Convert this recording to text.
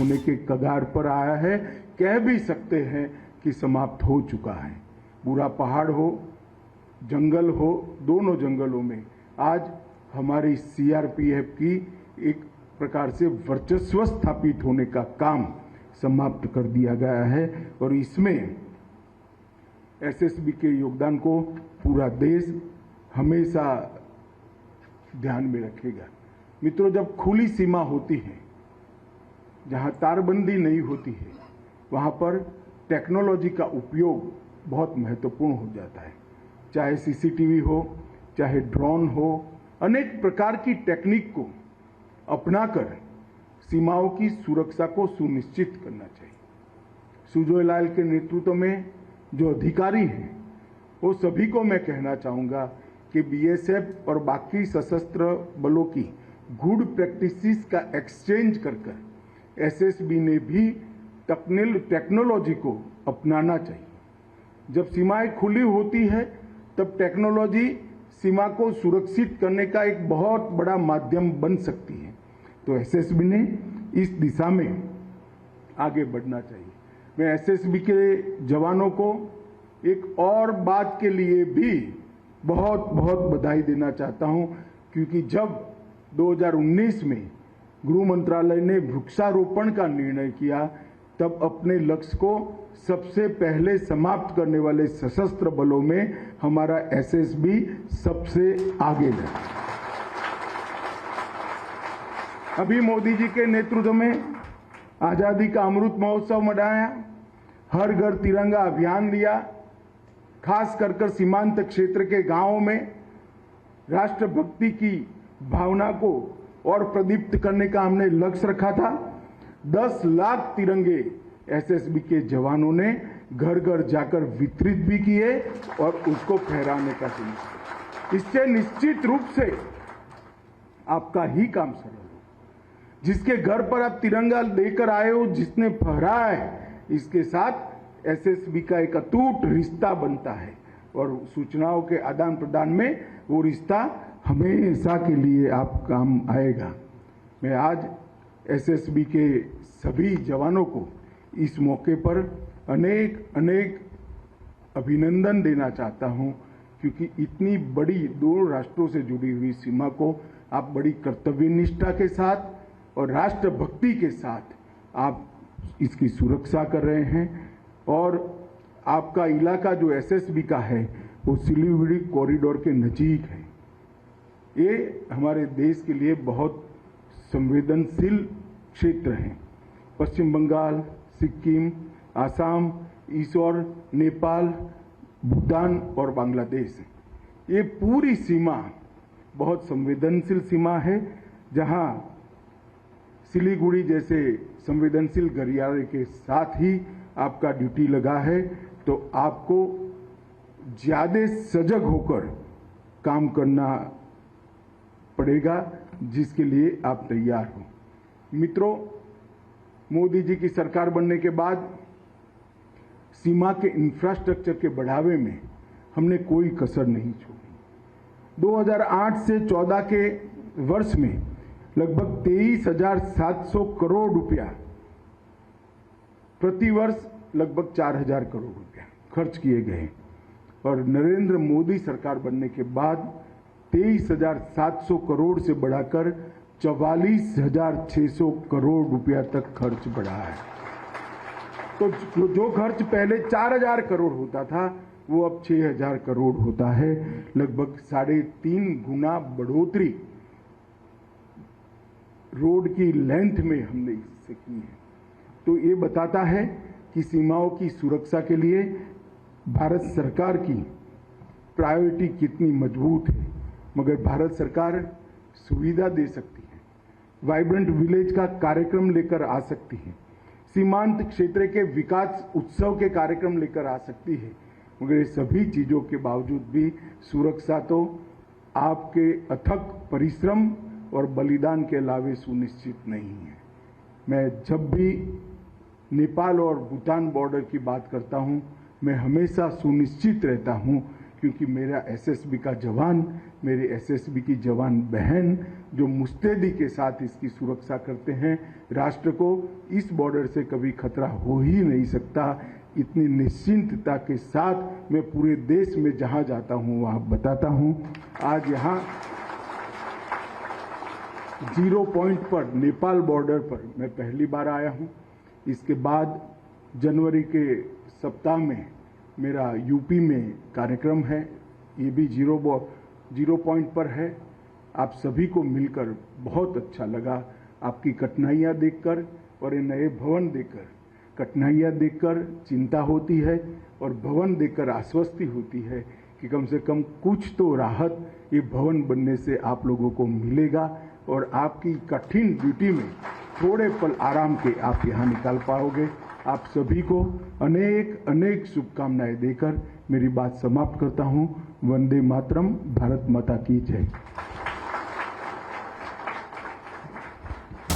होने के कगार पर आया है। कह भी सकते हैं कि समाप्त हो चुका है। पूरा पहाड़ हो, जंगल हो, दोनों जंगलों में आज हमारी सीआरपीएफ की एक प्रकार से वर्चस्व स्थापित होने का काम समाप्त कर दिया गया है और इसमें एसएसबी के योगदान को पूरा देश हमेशा ध्यान में रखेगा। मित्रों, जब खुली सीमा होती है, जहां तारबंदी नहीं होती है, वहां पर टेक्नोलॉजी का उपयोग बहुत महत्वपूर्ण हो जाता है। चाहे सीसीटीवी हो, चाहे ड्रोन हो, अनेक प्रकार की टेक्निक को अपनाकर सीमाओं की सुरक्षा को सुनिश्चित करना चाहिए। सुजोय लाल के नेतृत्व में जो अधिकारी हैं, वो सभी को मैं कहना चाहूँगा कि बीएसएफ और बाकी सशस्त्र बलों की गुड प्रैक्टिसेस का एक्सचेंज कर कर एसएसबी ने भी टेक्नोलॉजी को अपनाना चाहिए। जब सीमाएं खुली होती है तब टेक्नोलॉजी सीमा को सुरक्षित करने का एक बहुत बड़ा माध्यम बन सकती है। तो एसएसबी ने इस दिशा में आगे बढ़ना चाहिए। मैं एसएसबी के जवानों को एक और बात के लिए भी बहुत बहुत बधाई देना चाहता हूं, क्योंकि जब 2019 में गृह मंत्रालय ने वृक्षारोपण का निर्णय किया, तब अपने लक्ष्य को सबसे पहले समाप्त करने वाले सशस्त्र बलों में हमारा एसएसबी सबसे आगे रहा। अभी मोदी जी के नेतृत्व में आजादी का अमृत महोत्सव मनाया, हर घर तिरंगा अभियान लिया, खास कर सीमांत क्षेत्र के गांवों में राष्ट्रभक्ति की भावना को और प्रदीप्त करने का हमने लक्ष्य रखा था। 10 लाख तिरंगे एसएसबी के जवानों ने घर घर जाकर वितरित भी किए और उसको फहराने का सुनिश्चित। इससे निश्चित रूप से आपका ही काम सरल हो। जिसके घर पर आप तिरंगा लेकर आए हो, जिसने फहराया है, इसके साथ एसएसबी का एक अटूट रिश्ता बनता है और सूचनाओं के आदान प्रदान में वो रिश्ता हमेशा के लिए आप काम आएगा। मैं आज एसएसबी के सभी जवानों को इस मौके पर अनेक अनेक अभिनंदन देना चाहता हूं, क्योंकि इतनी बड़ी दो राष्ट्रों से जुड़ी हुई सीमा को आप बड़ी कर्तव्य निष्ठा के साथ और राष्ट्रभक्ति के साथ आप इसकी सुरक्षा कर रहे हैं। और आपका इलाका जो एसएसबी का है वो सिलीगुड़ी कॉरिडोर के नजीक है। ये हमारे देश के लिए बहुत संवेदनशील क्षेत्र हैं। पश्चिम बंगाल, सिक्किम, आसाम, ईश्वर, नेपाल, भूटान और बांग्लादेश, ये पूरी सीमा बहुत संवेदनशील सीमा है, जहां सिलीगुड़ी जैसे संवेदनशील गलियारे के साथ ही आपका ड्यूटी लगा है, तो आपको ज्यादा सजग होकर काम करना पड़ेगा, जिसके लिए आप तैयार हो। मित्रों, मोदी जी की सरकार बनने के बाद सीमा के इंफ्रास्ट्रक्चर के बढ़ावे में हमने कोई कसर नहीं छोड़ी। 2008 से 14 के वर्ष में लगभग 23,700 करोड़ रुपया, प्रति वर्ष लगभग 4,000 करोड़ रुपया खर्च किए गए और नरेंद्र मोदी सरकार बनने के बाद 23,700 करोड़ से बढ़ाकर 44,600 करोड़ रुपया तक खर्च बढ़ा है। तो जो खर्च पहले 4,000 करोड़ होता था वो अब 6,000 करोड़ होता है। लगभग 3.5 गुना बढ़ोतरी रोड की लेंथ में हमने इससे की है। तो ये बताता है कि सीमाओं की सुरक्षा के लिए भारत सरकार की प्रायोरिटी कितनी मजबूत है। मगर भारत सरकार सुविधा दे सकती है, वाइब्रेंट विलेज का कार्यक्रम लेकर आ सकती है, सीमांत क्षेत्र के विकास उत्सव के कार्यक्रम लेकर आ सकती है, मगर ये सभी चीजों के बावजूद भी सुरक्षा तो आपके अथक परिश्रम और बलिदान के अलावे सुनिश्चित नहीं है। मैं जब भी नेपाल और भूटान बॉर्डर की बात करता हूं, मैं हमेशा सुनिश्चित रहता हूं क्योंकि मेरा एसएसबी का जवान, मेरे एसएसबी की जवान बहन जो मुस्तैदी के साथ इसकी सुरक्षा करते हैं, राष्ट्र को इस बॉर्डर से कभी खतरा हो ही नहीं सकता। इतनी निश्चिंतता के साथ मैं पूरे देश में जहां जाता हूं वहां बताता हूं। आज यहां 0 पॉइंट पर नेपाल बॉर्डर पर मैं पहली बार आया हूं। इसके बाद जनवरी के सप्ताह में मेरा यूपी में कार्यक्रम है, ये भी 0 पॉइंट पर है। आप सभी को मिलकर बहुत अच्छा लगा, आपकी कठिनाइयां देखकर और ये नए भवन देखकर। कठिनाइयां देखकर चिंता होती है और भवन देखकर आश्वस्ति होती है कि कम से कम कुछ तो राहत ये भवन बनने से आप लोगों को मिलेगा और आपकी कठिन ड्यूटी में थोड़े पल आराम के आप यहाँ निकाल पाओगे। आप सभी को अनेक अनेक शुभकामनाएं देकर मेरी बात समाप्त करता हूँ। वंदे मातरम, भारत माता की जय।